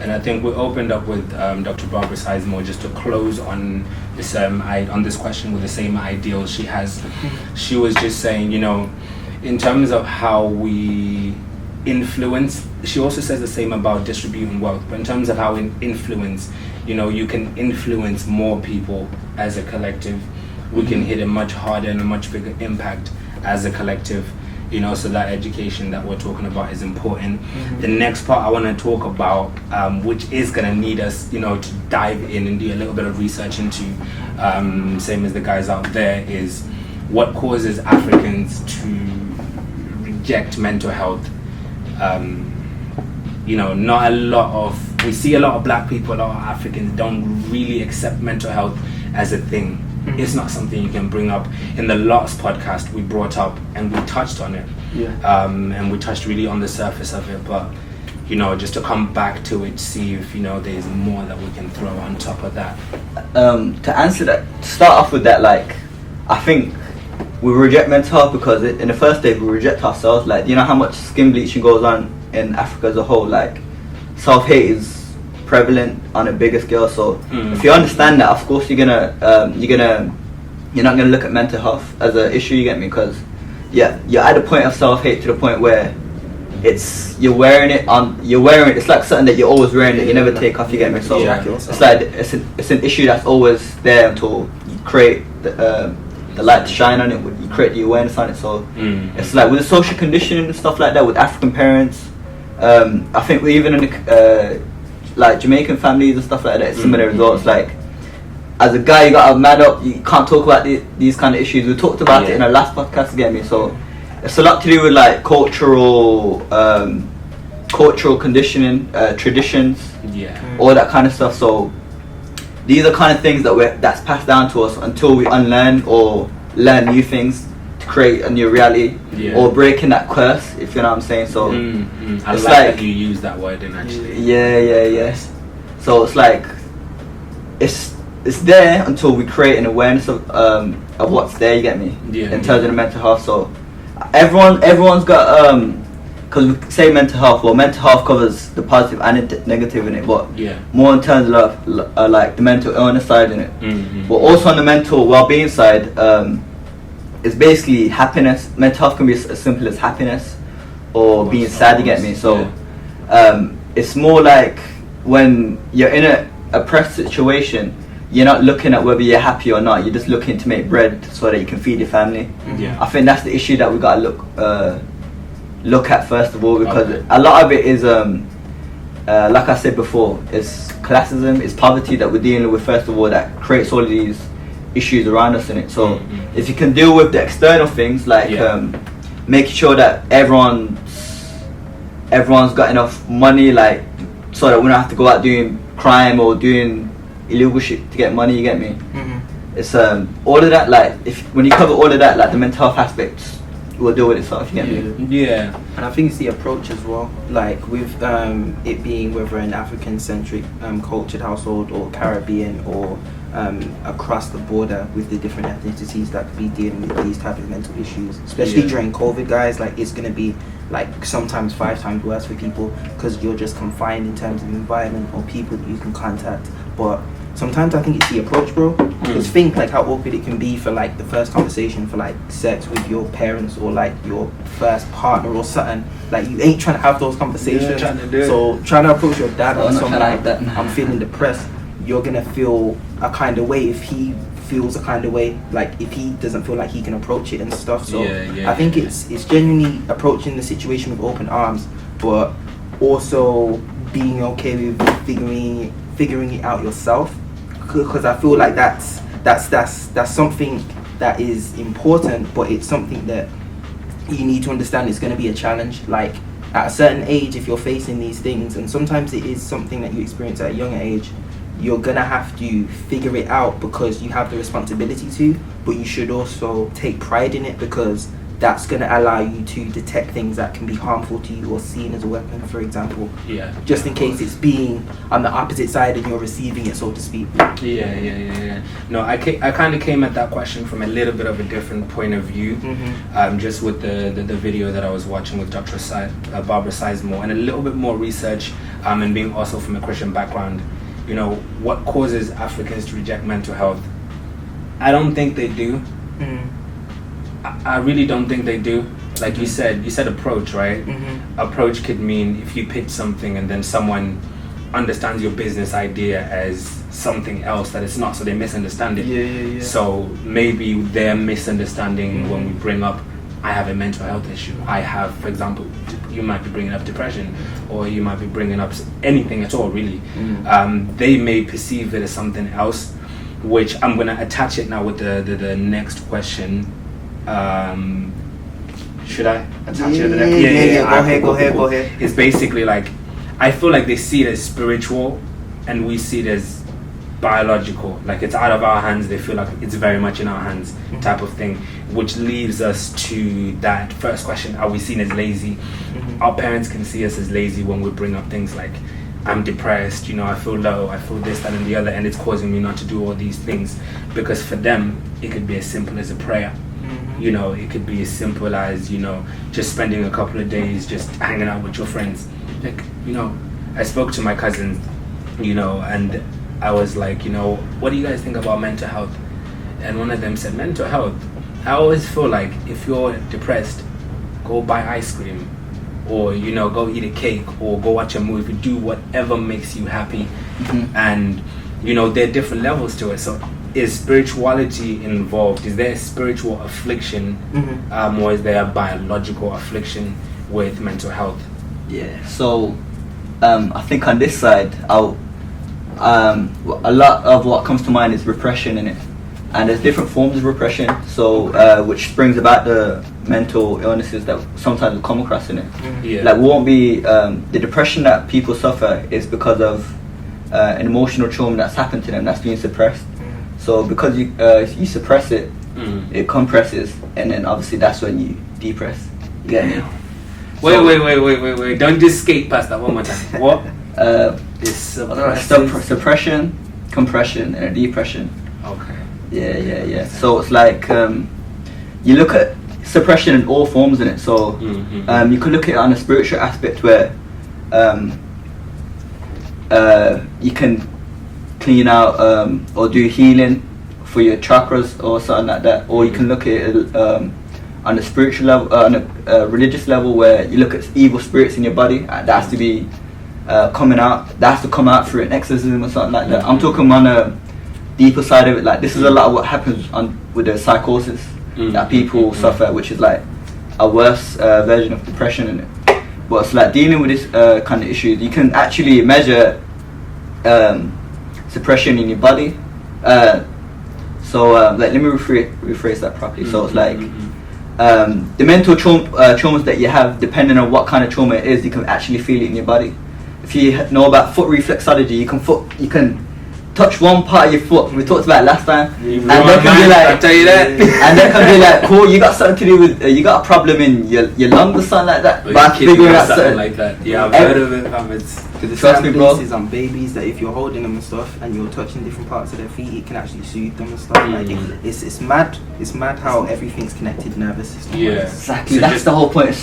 And I think we opened up with Dr. Barbara Sizemore just to close on this on this question with the same ideals she has. She was just saying, you know, in terms of how we influence, she also says the same about distributing wealth, but in terms of how we influence, you know, you can influence more people as a collective. We can hit a much harder and a much bigger impact as a collective, you know, so that education that we're talking about is important. The next part I want to talk about, which is going to need us, you know, to dive in and do a little bit of research into, same as the guys out there, is what causes Africans to reject mental health. You know, not a lot of, we see a lot of black people, a lot of Africans don't really accept mental health as a thing. It's not something you can bring up. In the last podcast we brought up and we touched on it, and we touched really on the surface of it, but you know, just to come back to it, see if, you know, there's more that we can throw on top of that. To answer that, to start off with that, like, I think we reject mental health because in the first day we reject ourselves. Like, you know how much skin bleaching goes on in Africa as a whole. Like, self-hate is prevalent on a bigger scale, so if you understand that, of course you're not gonna look at mental health as an issue, you get me? Because you're at the point of self-hate to the point where you're wearing it, it's like something that you're always wearing that you never take off, you get me? So it's like it's an issue that's always there until you create the light to shine on it, you create the awareness on it. So it's like with the social conditioning and stuff like that with African parents, I think we even in the like Jamaican families and stuff like that, it's similar results. Like, as a guy, you gotta man up, you can't talk about these kind of issues. We talked about it in our last podcast, get me? So it's a lot to do with like cultural conditioning, traditions, all that kind of stuff. So these are kind of things that's passed down to us until we unlearn or learn new things to create a new reality, or breaking that curse, if you know what I'm saying. So I like that you use that word in actually. Yes. So it's like it's there until we create an awareness of what's there, you get me? In terms of the mental health. So everyone's got because we say mental health, well, mental health covers the positive and the negative in it, but more in terms of like the mental illness side in it. But also on the mental well-being side, it's basically happiness. Mental health can be as simple as happiness or being sad, you get me? So it's more like when you're in a oppressed situation, you're not looking at whether you're happy or not, you're just looking to make bread so that you can feed your family. I think that's the issue that we got to look at first of all, because a lot of it is like I said before, it's classism, it's poverty that we're dealing with first of all, that creates all of these issues around us in it. So if you can deal with the external things, like making sure that everyone's got enough money, like, so that we don't have to go out doing crime or doing illegal shit to get money, you get me? It's all of that, like, when you cover all of that, like the mental health aspects will deal with itself, you get me? And I think it's the approach as well, like with it being whether an African-centric cultured household or Caribbean or across the border with the different ethnicities that could be dealing with these type of mental issues, especially during COVID, guys. Like, it's going to be like sometimes 5 times worse for people because you're just confined in terms of environment or people that you can contact. But sometimes I think it's the approach, bro. Because think like how awkward it can be for like the first conversation for like sex with your parents or like your first partner or something. Like, you ain't trying to have those conversations. So trying to approach your dad or something like that, I'm feeling depressed, you're gonna feel a kind of way if he feels a kind of way, like if he doesn't feel like he can approach it and stuff. So I think it's genuinely approaching the situation with open arms, but also being okay with figuring it out yourself, because I feel like that's something that is important, but it's something that you need to understand it's going to be a challenge. Like, at a certain age, if you're facing these things, and sometimes it is something that you experience at a younger age, you're gonna have to figure it out because you have the responsibility to, but you should also take pride in it because that's going to allow you to detect things that can be harmful to you or seen as a weapon, for example. Yeah. Just in case it's being on the opposite side and you're receiving it, so to speak. Yeah. No, I kind of came at that question from a little bit of a different point of view. Just with the video that I was watching with Dr. Barbara Sizemore, and a little bit more research, and being also from a Christian background. You know, what causes Africans to reject mental health? I don't think they do. I really don't think they do. Like you said approach, right? Approach could mean if you pitch something and then someone understands your business idea as something else that it's not, so they misunderstand it. Yeah. So maybe their misunderstanding when we bring up, I have a mental health issue. I have, for example, you might be bringing up depression, or you might be bringing up anything at all, really. They may perceive it as something else, which I'm going to attach it now with the next question. Should I attach it to the next? Yeah. Go ahead. It's basically like, I feel like they see it as spiritual and we see it as biological. Like it's out of our hands, they feel like it's very much in our hands type of thing, which leaves us to that first question, are we seen as lazy? Our parents can see us as lazy when we bring up things like, I'm depressed, I feel low, I feel this, that and the other, and it's causing me not to do all these things. Because for them, it could be as simple as a prayer. It could be as simple as, just spending a couple of days just hanging out with your friends. Like, I spoke to my cousins, and I was like, what do you guys think about mental health? And one of them said, mental health, I always feel like if you're depressed, go buy ice cream, or go eat a cake, or go watch a movie, do whatever makes you happy. And there are different levels to it. So is spirituality involved? Is there a spiritual affliction, or is there a biological affliction with mental health? Yeah, so I think on this side, a lot of what comes to mind is repression in it, and there's different forms of repression, so which brings about the mental illnesses that sometimes we come across in it. Like, won't be the depression that people suffer is because of an emotional trauma that's happened to them that's being suppressed. So because you suppress it, it compresses, and then obviously that's when you depress. You get me? Wait! Don't just skate past that one more time. What? It's suppression, compression, and a depression. Okay. Yeah. So it's like you look at suppression in all forms in it. So you could look at it on a spiritual aspect where you can clean out or do healing for your chakras or something like that, or you can look at it on a spiritual level, on a religious level, where you look at evil spirits in your body that has to be coming out, that has to come out through an exorcism or something like that. I'm talking on a deeper side of it. Like, this is a lot of what happens with the psychosis that people suffer, which is like a worse version of depression in it. But it's like dealing with this kind of issues, you can actually measure suppression in your body. Like, let me rephrase that properly. So it's like the mental traumas that you have, depending on what kind of trauma it is, you can actually feel it in your body. If you know about foot reflexology, you can touch one part of your foot. We talked about it last time, and they can be like, I'll tell you that. And they can be like, cool, you got something to do with, you got a problem in your lungs or something like that. But figuring out something like that. Yeah, I've heard of it. Because there's some places on babies that if you're holding them and stuff, and you're touching different parts of their feet, it can actually soothe them and stuff. Like, it's mad. It's mad how everything's connected, nervous system. Yeah, exactly. So that's the whole point.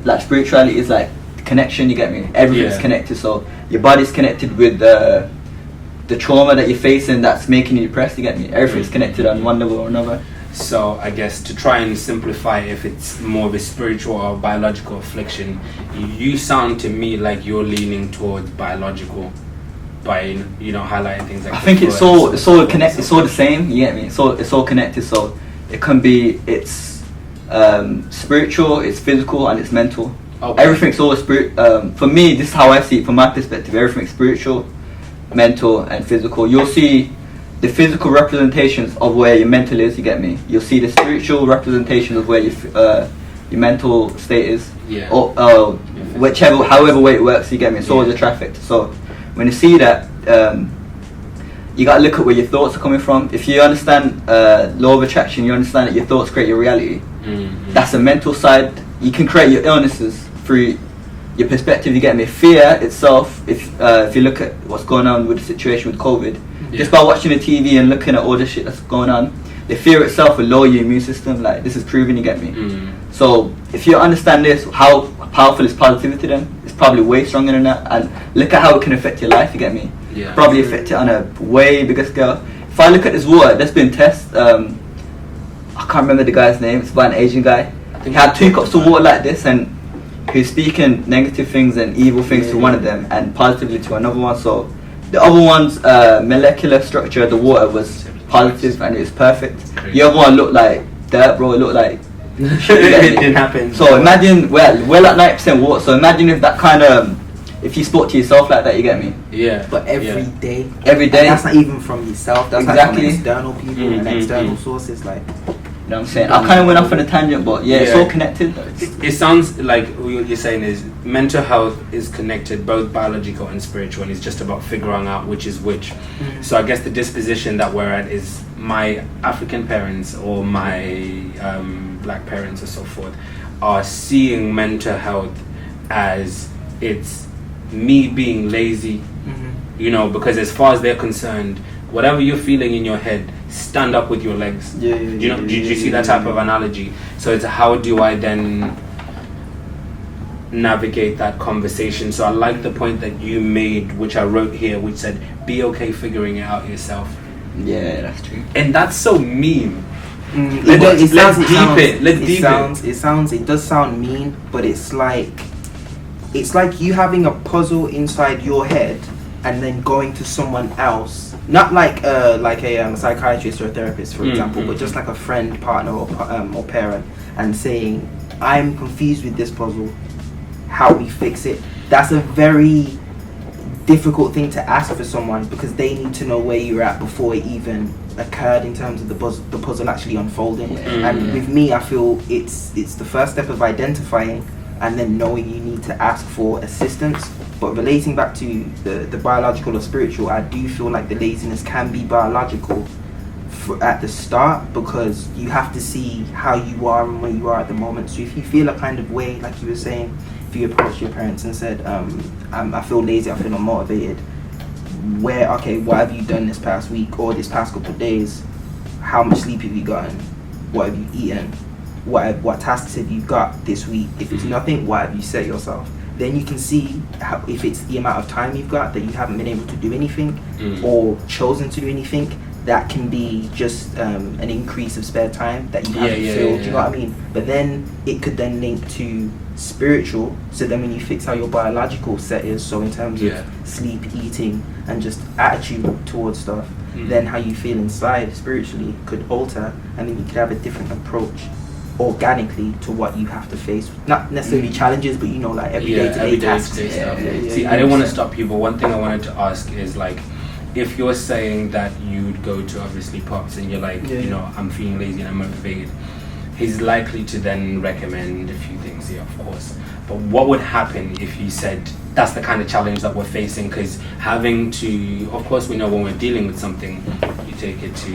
Like, spirituality is like connection. You get me? Everything's connected. So your body's connected with the trauma that you're facing that's making you depressed. You get me? Everything's connected on one level or another. So I guess to try and simplify, if it's more of a spiritual or biological affliction, you sound to me like you're leaning towards biological by highlighting things like. I think it's all connected. It's all the same. You get me? It's all connected. So it can be spiritual, it's physical, and it's mental. Okay. Everything's all for me, this is how I see it from my perspective. Everything's spiritual, mental, and physical. You'll see the physical representations of where your mental is. You get me? You'll see the spiritual representations of where your mental state is. Yeah. Or however way it works. You get me? It's always a traffic. So when you see that, you gotta look at where your thoughts are coming from. If you understand law of attraction, you understand that your thoughts create your reality. That's a mental side. You can create your illnesses through your perspective, you get me? Fear itself, if you look at what's going on with the situation with COVID, just by watching the TV and looking at all the shit that's going on, the fear itself will lower your immune system. Like, this is proven, you get me? So if you understand this, how powerful is positivity then? It's probably way stronger than that. And look at how it can affect your life, you get me? Probably affect it on a way bigger scale. If I look at this water, there's been tests, I can't remember the guy's name, it's about an Asian guy. He had 2 cups of water like this, and he's speaking negative things and evil things to one of them and positively to another one. So the other one's molecular structure of the water was positive and it was perfect. The other one looked like dirt, bro. It looked like shit. It didn't happen. So imagine, we're like 90% water, so imagine if that kind of, if you spoke to yourself like that, you get me? But every day. Every day. And that's not even from yourself, that's exactly. like from external people and external sources, like. You know what I'm saying? I kind of went off on a tangent, but it's all connected. It sounds like what you're saying is mental health is connected, both biological and spiritual, and it's just about figuring out which is which. So I guess the disposition that we're at is my African parents or my black parents or so forth are seeing mental health as it's me being lazy, you know, because as far as they're concerned, whatever you're feeling in your head, stand up with your legs. Do you see that type of analogy? So it's how do I then navigate that conversation? So I like the point that you made, which I wrote here, which said, be okay figuring it out yourself. Yeah, that's true. And that's so mean. It does sound mean, but it's like you having a puzzle inside your head and then going to someone else, not like a psychiatrist or a therapist, for example, but just like a friend, partner, or parent, and saying, I'm confused with this puzzle, help me fix it. That's a very difficult thing to ask for someone, because they need to know where you're at before it even occurred in terms of the puzzle actually unfolding. And with me, I feel it's the first step of identifying and then knowing you need to ask for assistance. But relating back to the biological or spiritual, I do feel like the laziness can be biological at the start, because you have to see how you are and where you are at the moment. So if you feel a kind of way, like you were saying, if you approached your parents and said, I feel lazy, I feel unmotivated, what have you done this past week or this past couple of days? How much sleep have you gotten? What have you eaten? What tasks have you got this week? If it's nothing, what have you set yourself? Then you can see how, if it's the amount of time you've got that you haven't been able to do anything or chosen to do anything, that can be just an increase of spare time that you haven't filled. Do you know what I mean? But then it could then link to spiritual. So then when you fix how your biological set is, so in terms of sleep, eating, and just attitude towards stuff, then how you feel inside spiritually could alter, and then you could have a different approach organically to what you have to face. Not necessarily challenges, but you know, like everyday tasks. See, I didn't want to stop you, but one thing I wanted to ask is, like, if you're saying that you'd go to obviously Pops and you're like, you know, I'm feeling lazy and I'm motivated, he's likely to then recommend a few things here, of course. But what would happen if he said that's the kind of challenge that we're facing? Because having to, of course, we know when we're dealing with something, you take it to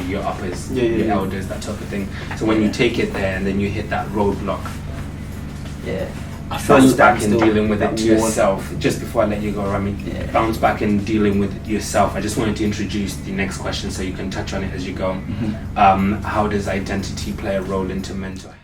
your uppers, your elders, that type of thing. So when you take it there and then you hit that roadblock, I bounce back in dealing with it to yourself. Just before I let you go, Rami, bounce back in dealing with it yourself. I just wanted to introduce the next question so you can touch on it as you go. How does identity play a role into mental health?